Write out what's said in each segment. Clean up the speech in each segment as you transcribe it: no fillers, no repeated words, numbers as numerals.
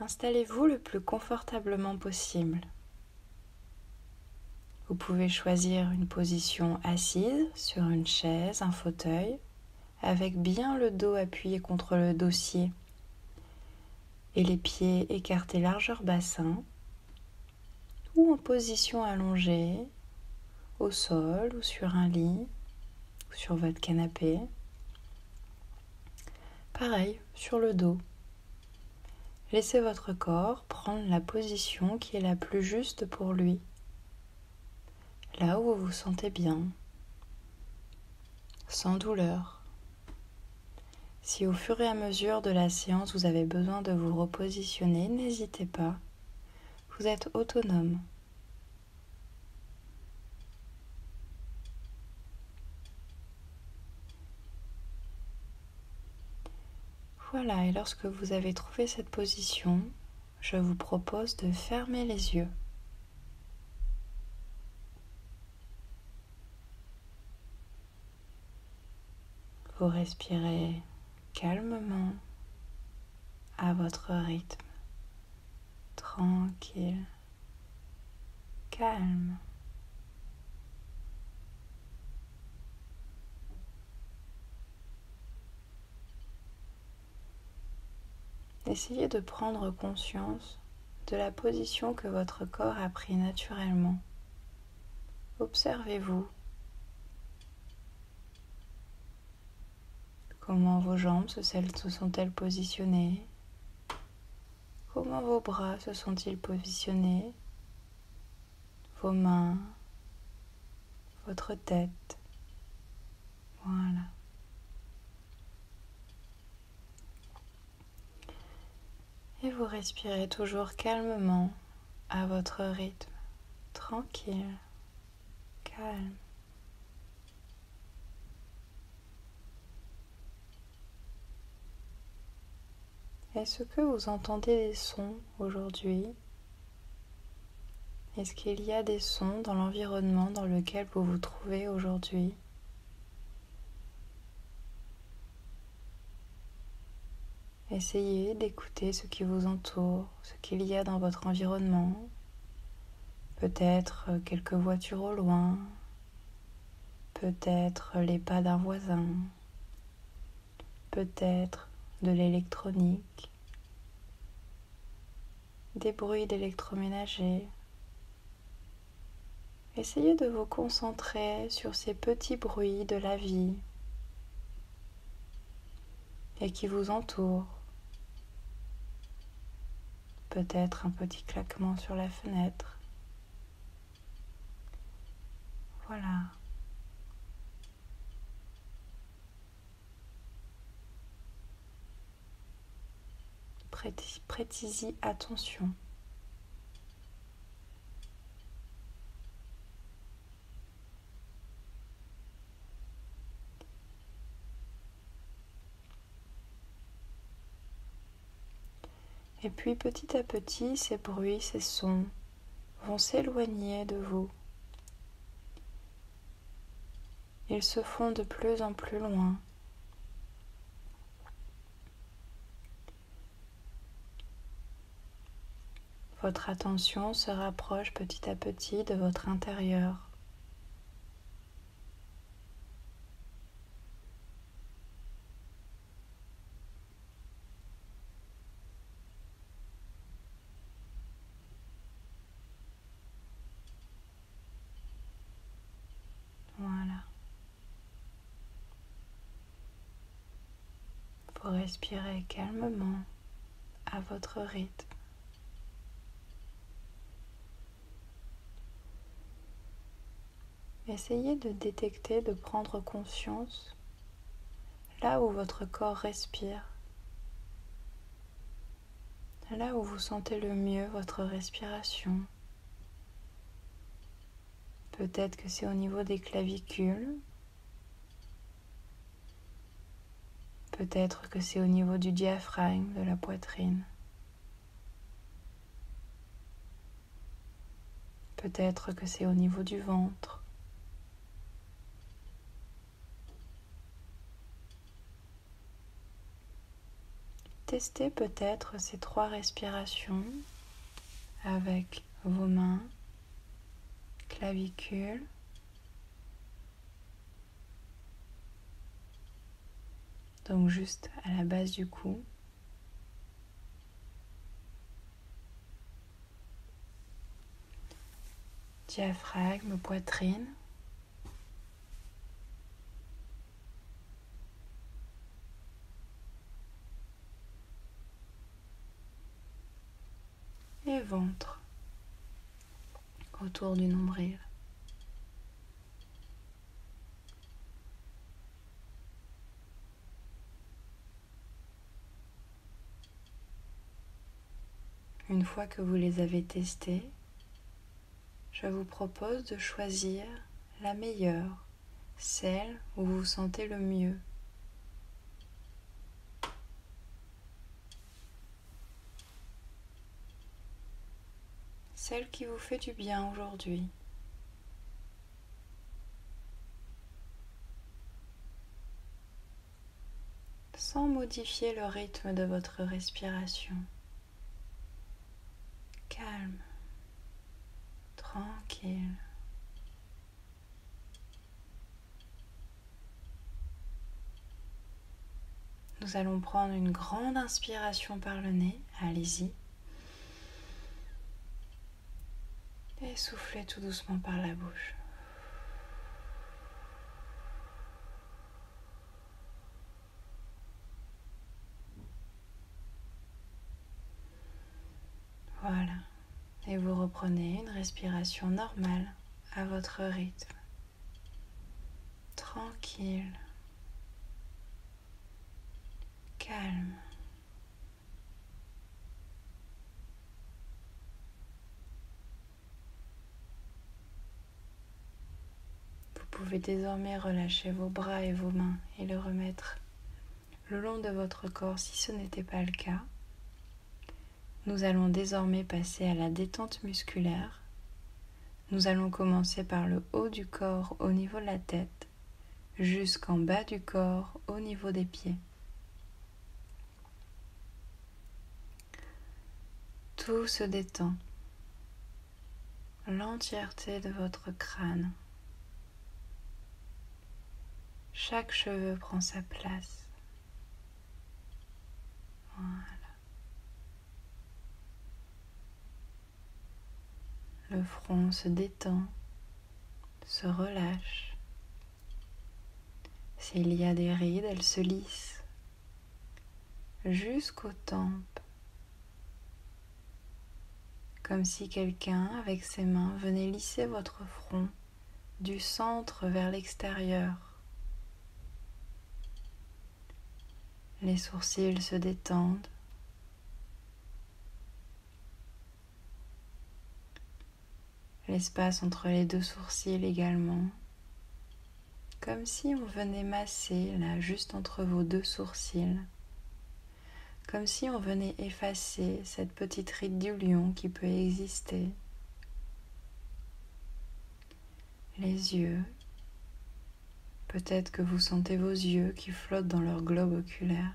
Installez-vous le plus confortablement possible. Vous pouvez choisir une position assise sur une chaise, un fauteuil, avec bien le dos appuyé contre le dossier et les pieds écartés largeur bassin, ou en position allongée, au sol ou sur un lit, ou sur votre canapé. Pareil, sur le dos. Laissez votre corps prendre la position qui est la plus juste pour lui, là où vous vous sentez bien, sans douleur. Si au fur et à mesure de la séance vous avez besoin de vous repositionner, n'hésitez pas, vous êtes autonome. Voilà, et lorsque vous avez trouvé cette position, je vous propose de fermer les yeux. Vous respirez calmement, à votre rythme, tranquille, calme. Essayez de prendre conscience de la position que votre corps a pris naturellement. Observez-vous. Comment vos jambes se sont-elles positionnées? Comment vos bras se sont-ils positionnés? Vos mains, votre tête. Voilà. Et vous respirez toujours calmement à votre rythme, tranquille, calme. Est-ce que vous entendez des sons aujourd'hui? Est-ce qu'il y a des sons dans l'environnement dans lequel vous vous trouvez aujourd'hui? Essayez d'écouter ce qui vous entoure, ce qu'il y a dans votre environnement. Peut-être quelques voitures au loin, peut-être les pas d'un voisin, peut-être de l'électronique, des bruits d'électroménager. Essayez de vous concentrer sur ces petits bruits de la vie et qui vous entourent. Peut-être un petit claquement sur la fenêtre. Voilà. Prêtez-y attention. Et puis petit à petit, ces bruits, ces sons vont s'éloigner de vous. Ils se font de plus en plus loin. Votre attention se rapproche petit à petit de votre intérieur. Voilà. Vous respirez calmement à votre rythme. Essayez de détecter, de prendre conscience là où votre corps respire, là où vous sentez le mieux votre respiration. Peut-être que c'est au niveau des clavicules, peut-être que c'est au niveau du diaphragme, de la poitrine. Peut-être que c'est au niveau du ventre. testez peut-être ces 3 respirations avec vos mains, clavicules, donc juste à la base du cou. Diaphragme, poitrine. Et ventre autour du nombril. Une fois que vous les avez testés, je vous propose de choisir la meilleure, celle où vous vous sentez le mieux. Celle qui vous fait du bien aujourd'hui. Sans modifier le rythme de votre respiration. Calme, tranquille. Nous allons prendre une grande inspiration par le nez. Allez-y. Et soufflez tout doucement par la bouche. Voilà. Et vous reprenez une respiration normale à votre rythme. Tranquille. Calme. Vous pouvez désormais relâcher vos bras et vos mains et les remettre le long de votre corps si ce n'était pas le cas. Nous allons désormais passer à la détente musculaire. Nous allons commencer par le haut du corps au niveau de la tête, jusqu'en bas du corps au niveau des pieds. Tout se détend. L'entièreté de votre crâne. Chaque cheveu prend sa place. Voilà. Le front se détend, se relâche. S'il y a des rides, elles se lissent jusqu'aux tempes, comme si quelqu'un, avec ses mains, venait lisser votre front du centre vers l'extérieur. Les sourcils se détendent. L'espace entre les 2 sourcils également, comme si on venait masser là juste entre vos 2 sourcils, comme si on venait effacer cette petite ride du lion qui peut exister. Les yeux, peut-être que vous sentez vos yeux qui flottent dans leur globe oculaire.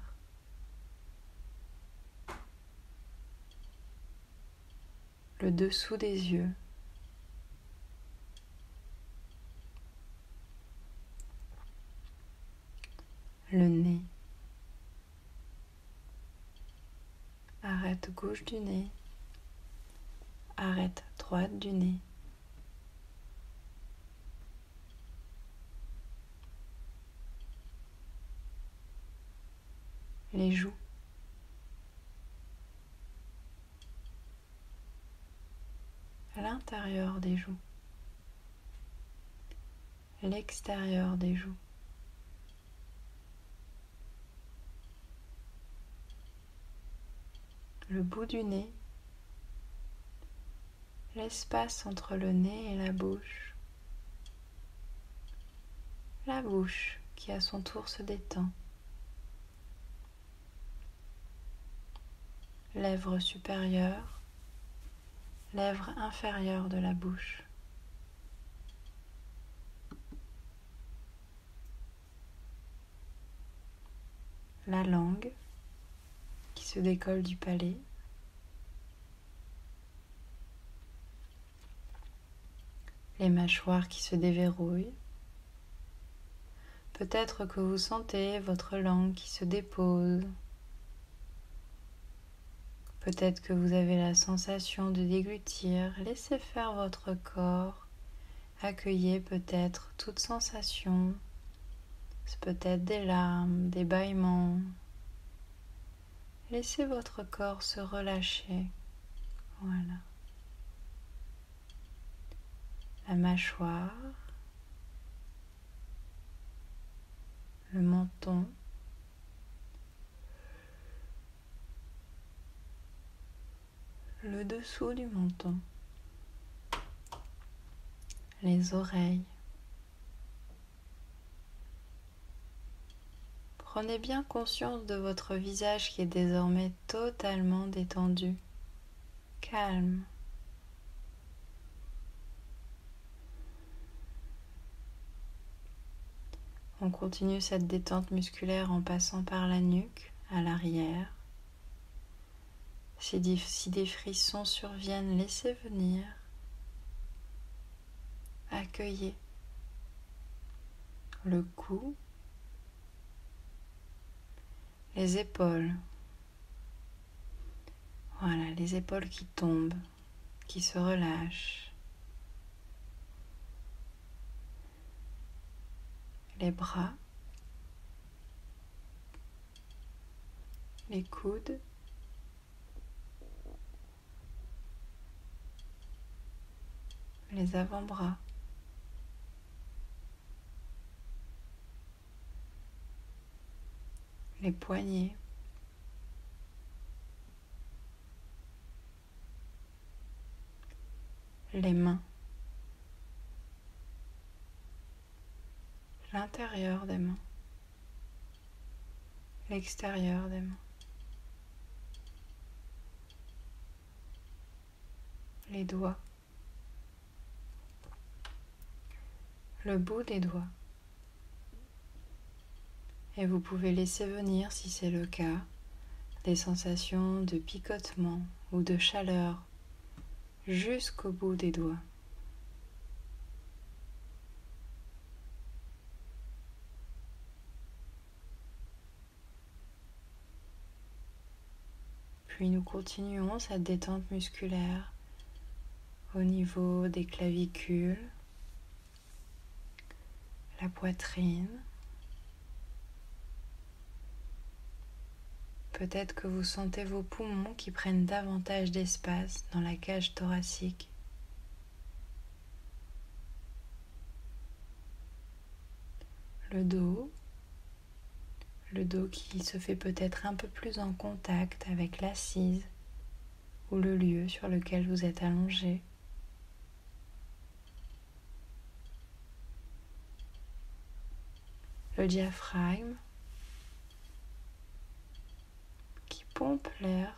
Le dessous des yeux. Le nez. Arête gauche du nez. Arête droite du nez. Les joues. À l'intérieur des joues. L'extérieur des joues. Le bout du nez, l'espace entre le nez et la bouche qui à son tour se détend, lèvres supérieures, lèvres inférieures de la bouche, la langue qui qui se décolle du palais. Les mâchoires qui se déverrouillent. Peut-être que vous sentez votre langue qui se dépose. Peut-être que vous avez la sensation de déglutir. Laissez faire votre corps. Accueillez peut-être toute sensation. C'est peut-être des larmes, des bâillements. Laissez votre corps se relâcher. Voilà. La mâchoire, le menton, le dessous du menton, les oreilles. Prenez bien conscience de votre visage qui est désormais totalement détendu, calme. On continue cette détente musculaire en passant par la nuque, à l'arrière. Si des frissons surviennent, laissez venir. Accueillez le cou, les épaules. Voilà, les épaules qui tombent, qui se relâchent. Les bras, les coudes, les avant-bras, les poignets, les mains, l'intérieur des mains, l'extérieur des mains, les doigts, le bout des doigts. Et vous pouvez laisser venir, si c'est le cas, des sensations de picotement ou de chaleur jusqu'au bout des doigts. Puis nous continuons cette détente musculaire au niveau des clavicules, la poitrine. Peut-être que vous sentez vos poumons qui prennent davantage d'espace dans la cage thoracique. Le dos qui se fait peut-être un peu plus en contact avec l'assise ou le lieu sur lequel vous êtes allongé. Le diaphragme qui pompe l'air,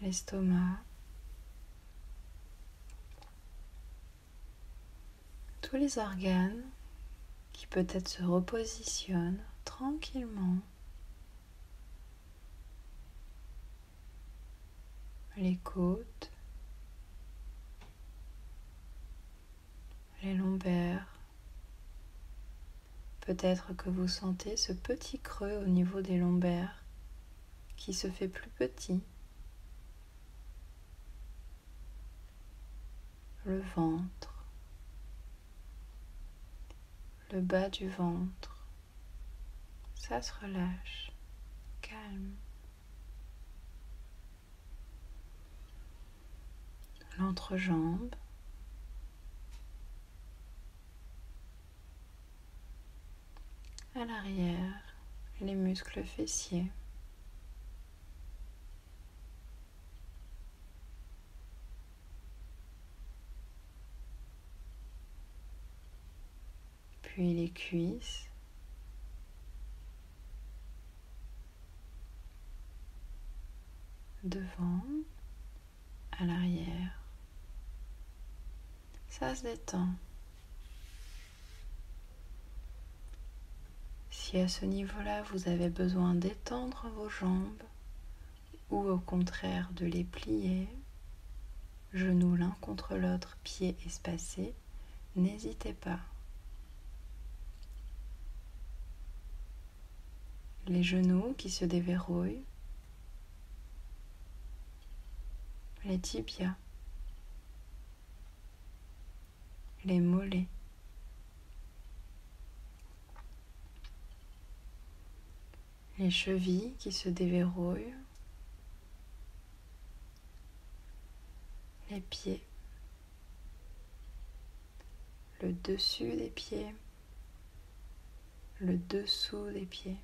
l'estomac, tous les organes qui peut-être se repositionnent tranquillement. Les côtes, les lombaires. Peut-être que vous sentez ce petit creux au niveau des lombaires qui se fait plus petit. Le ventre, le bas du ventre, ça se relâche, calme. L'entrejambe, à l'arrière, les muscles fessiers. Puis les cuisses, devant, à l'arrière. Ça se détend. Si à ce niveau-là, vous avez besoin d'étendre vos jambes ou au contraire de les plier, genoux l'un contre l'autre, pieds espacés, n'hésitez pas. Les genoux qui se déverrouillent, les tibias, les mollets, les chevilles qui se déverrouillent, les pieds, le dessus des pieds, le dessous des pieds.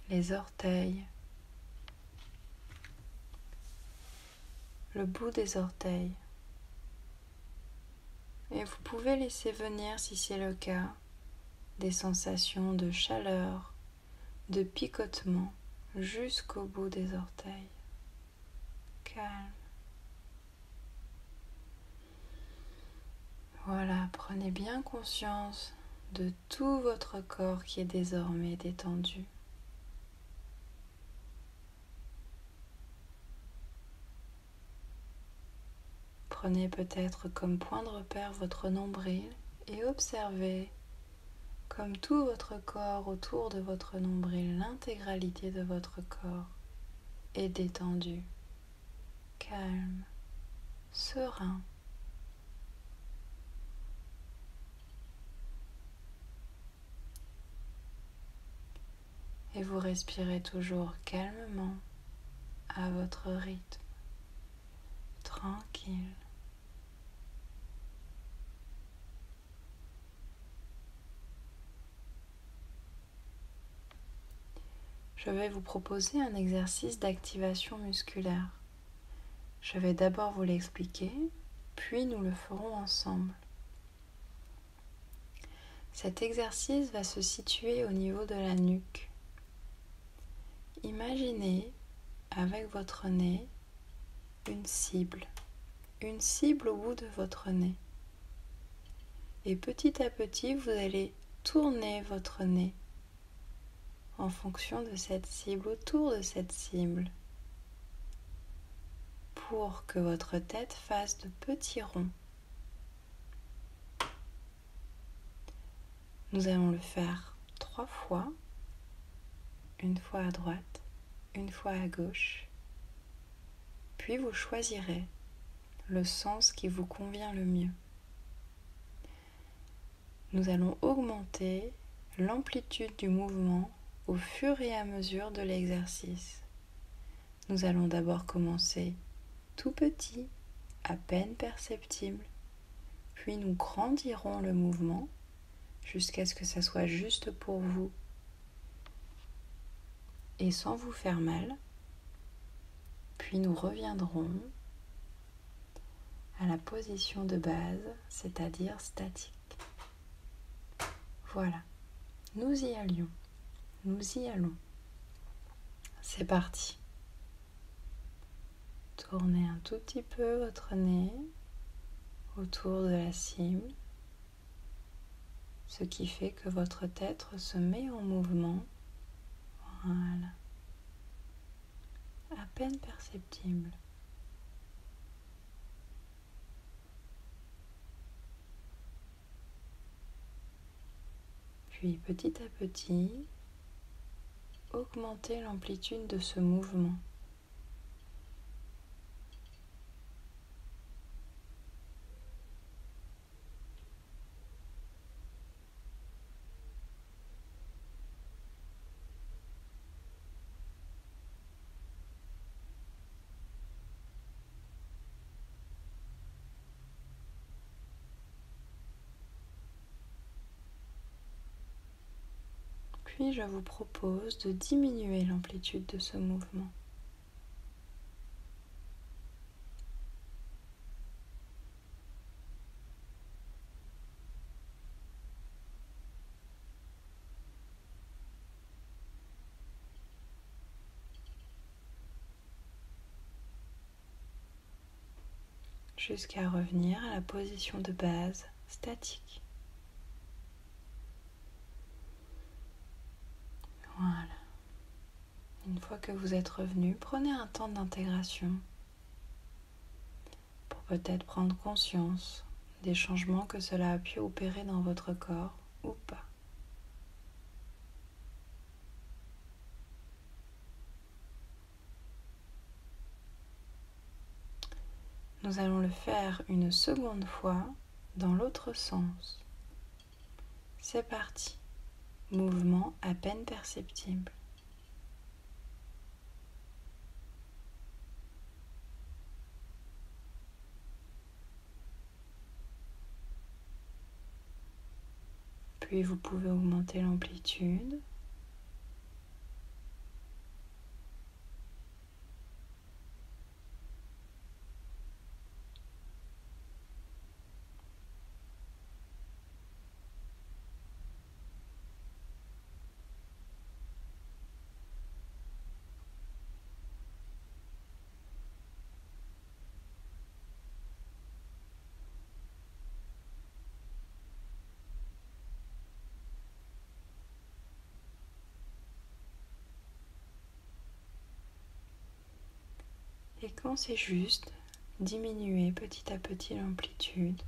Les orteils, le bout des orteils. Et vous pouvez laisser venir, si c'est le cas, des sensations de chaleur, de picotement jusqu'au bout des orteils. Calme. Voilà, prenez bien conscience de tout votre corps qui est désormais détendu. Prenez peut-être comme point de repère votre nombril et observez comme tout votre corps autour de votre nombril, l'intégralité de votre corps est détendu, calme, serein. Et vous respirez toujours calmement à votre rythme, tranquille. Je vais vous proposer un exercice d'activation musculaire. Je vais d'abord vous l'expliquer, puis nous le ferons ensemble. Cet exercice va se situer au niveau de la nuque. Imaginez avec votre nez une cible au bout de votre nez. Et petit à petit, vous allez tourner votre nez en fonction de cette cible, autour de cette cible, pour que votre tête fasse de petits ronds. Nous allons le faire 3 fois, une fois à droite, une fois à gauche, puis vous choisirez le sens qui vous convient le mieux. Nous allons augmenter l'amplitude du mouvement au fur et à mesure de l'exercice. Nous allons d'abord commencer tout petit, à peine perceptible, puis nous grandirons le mouvement jusqu'à ce que ça soit juste pour vous et sans vous faire mal. Puis nous reviendrons à la position de base, c'est-à-dire statique. Voilà, nous y allions, nous y allons. C'est parti. Tournez un tout petit peu votre nez autour de la cible, ce qui fait que votre tête se met en mouvement. Voilà. À peine perceptible. Puis petit à petit, augmentez l'amplitude de ce mouvement. Puis je vous propose de diminuer l'amplitude de ce mouvement. Jusqu'à revenir à la position de base, statique. Voilà. Une fois que vous êtes revenu, prenez un temps d'intégration pour peut-être prendre conscience des changements que cela a pu opérer dans votre corps ou pas. Nous allons le faire une seconde fois dans l'autre sens. C'est parti. Mouvement à peine perceptible. Puis vous pouvez augmenter l'amplitude. Et quand c'est juste, diminuez petit à petit l'amplitude.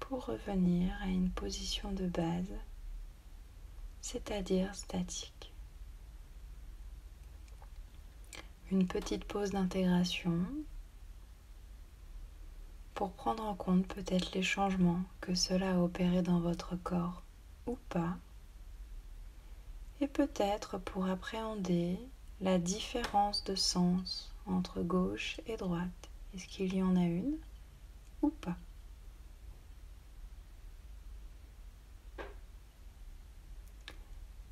Pour revenir à une position de base, c'est-à-dire statique. Une petite pause d'intégration pour prendre en compte peut-être les changements que cela a opéré dans votre corps ou pas, et peut-être pour appréhender la différence de sens entre gauche et droite. Est-ce qu'il y en a une ou pas?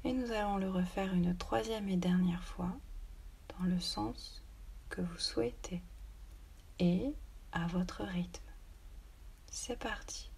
Et nous allons le refaire une troisième et dernière fois dans le sens que vous souhaitez et à votre rythme. C'est parti.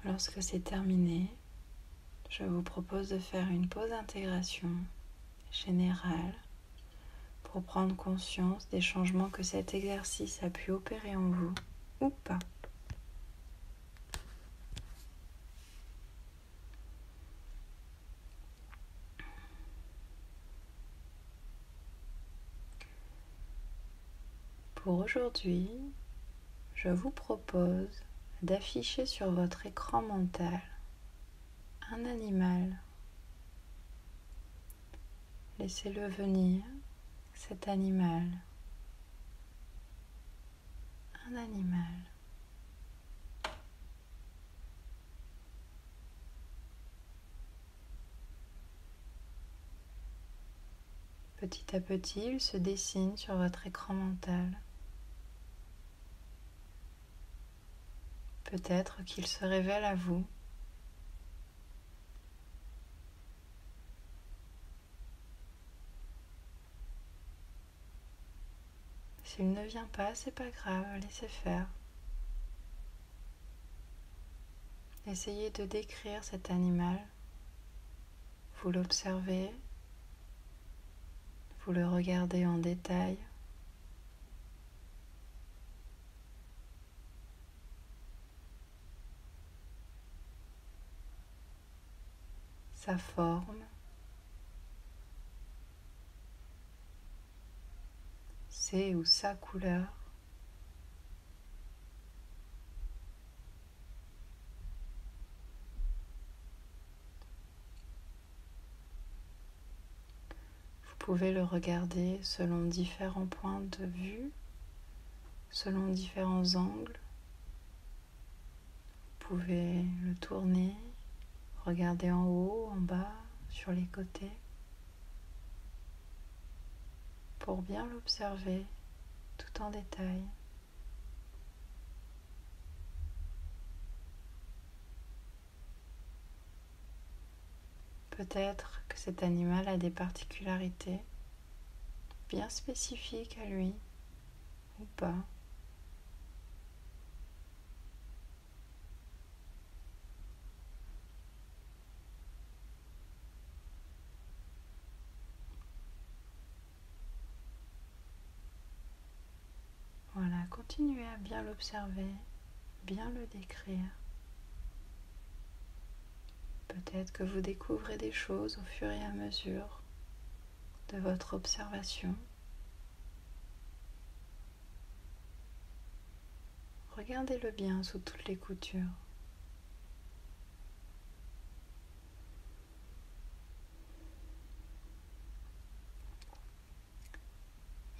Lorsque c'est terminé, je vous propose de faire une pause d'intégration générale pour prendre conscience des changements que cet exercice a pu opérer en vous ou pas. Pour aujourd'hui, je vous propose d'afficher sur votre écran mental un animal. Laissez-le venir, cet animal. Un animal. Petit à petit, il se dessine sur votre écran mental. Peut-être qu'il se révèle à vous. S'il ne vient pas, c'est pas grave, laissez faire. Essayez de décrire cet animal. Vous l'observez, vous le regardez en détail. Sa forme, ses ou sa couleur, pouvez le regarder selon différents points de vue, selon différents angles. Vous pouvez le tourner, regarder en haut, en bas, sur les côtés, pour bien l'observer tout en détail. Peut-être que cet animal a des particularités bien spécifiques à lui, ou pas. Voilà, continuez à bien l'observer, bien le décrire. Peut-être que vous découvrez des choses au fur et à mesure de votre observation. Regardez-le bien sous toutes les coutures.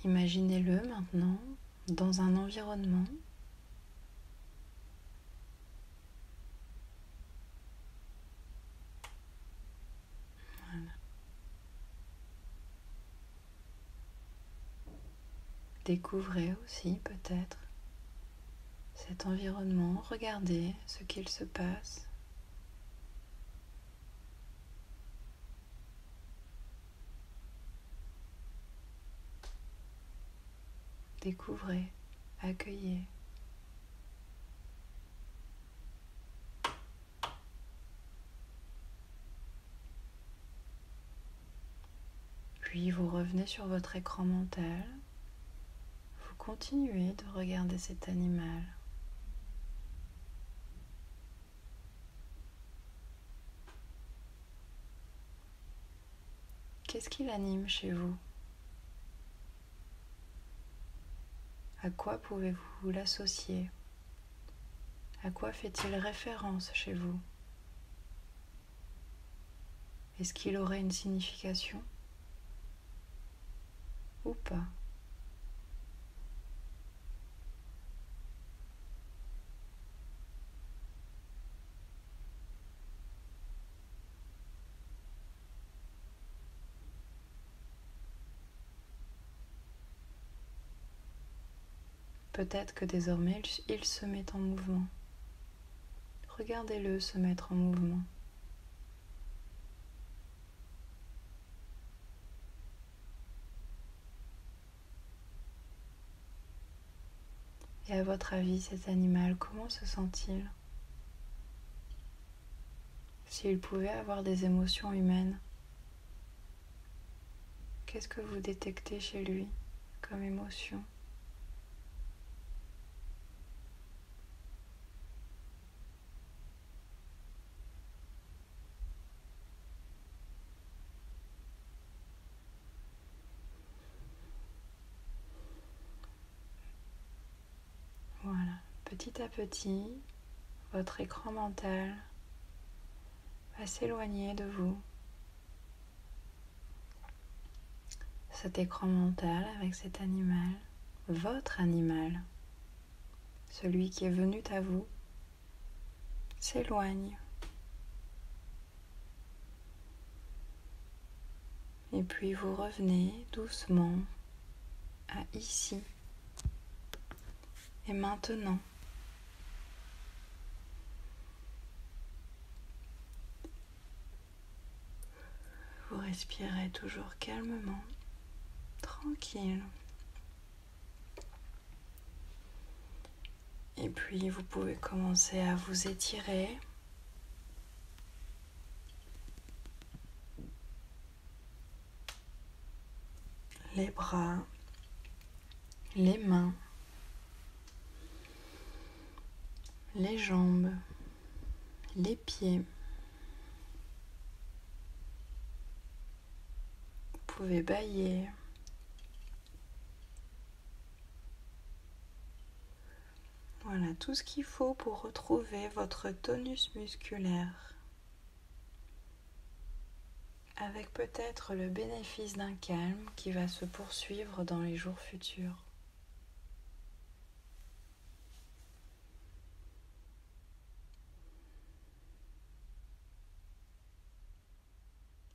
Imaginez-le maintenant dans un environnement. Voilà. Découvrez aussi peut-être cet environnement, regardez ce qu'il se passe. Découvrez, accueillez. Puis vous revenez sur votre écran mental. Vous continuez de regarder cet animal. Qu'est-ce qui l'anime chez vous? À quoi pouvez-vous l'associer? À quoi fait-il référence chez vous? Est-ce qu'il aurait une signification ou pas? Peut-être que désormais il se met en mouvement. Regardez-le se mettre en mouvement. Et à votre avis, cet animal, comment se sent-il? S'il pouvait avoir des émotions humaines, qu'est-ce que vous détectez chez lui comme émotion? Voilà, petit à petit, votre écran mental va s'éloigner de vous. Cet écran mental avec cet animal, votre animal, celui qui est venu à vous, s'éloigne. Et puis vous revenez doucement à ici et maintenant. Vous respirez toujours calmement, tranquille. Et puis vous pouvez commencer à vous étirer. Les bras, les mains, les jambes, les pieds. Vous pouvez bâiller. Voilà tout ce qu'il faut pour retrouver votre tonus musculaire. avec peut-être le bénéfice d'un calme qui va se poursuivre dans les jours futurs.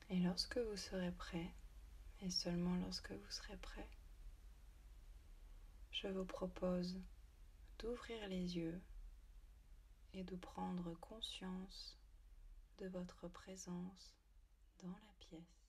Et lorsque vous serez prêt, et seulement lorsque vous serez prêt, je vous propose d'ouvrir les yeux et de prendre conscience de votre présence dans la pièce.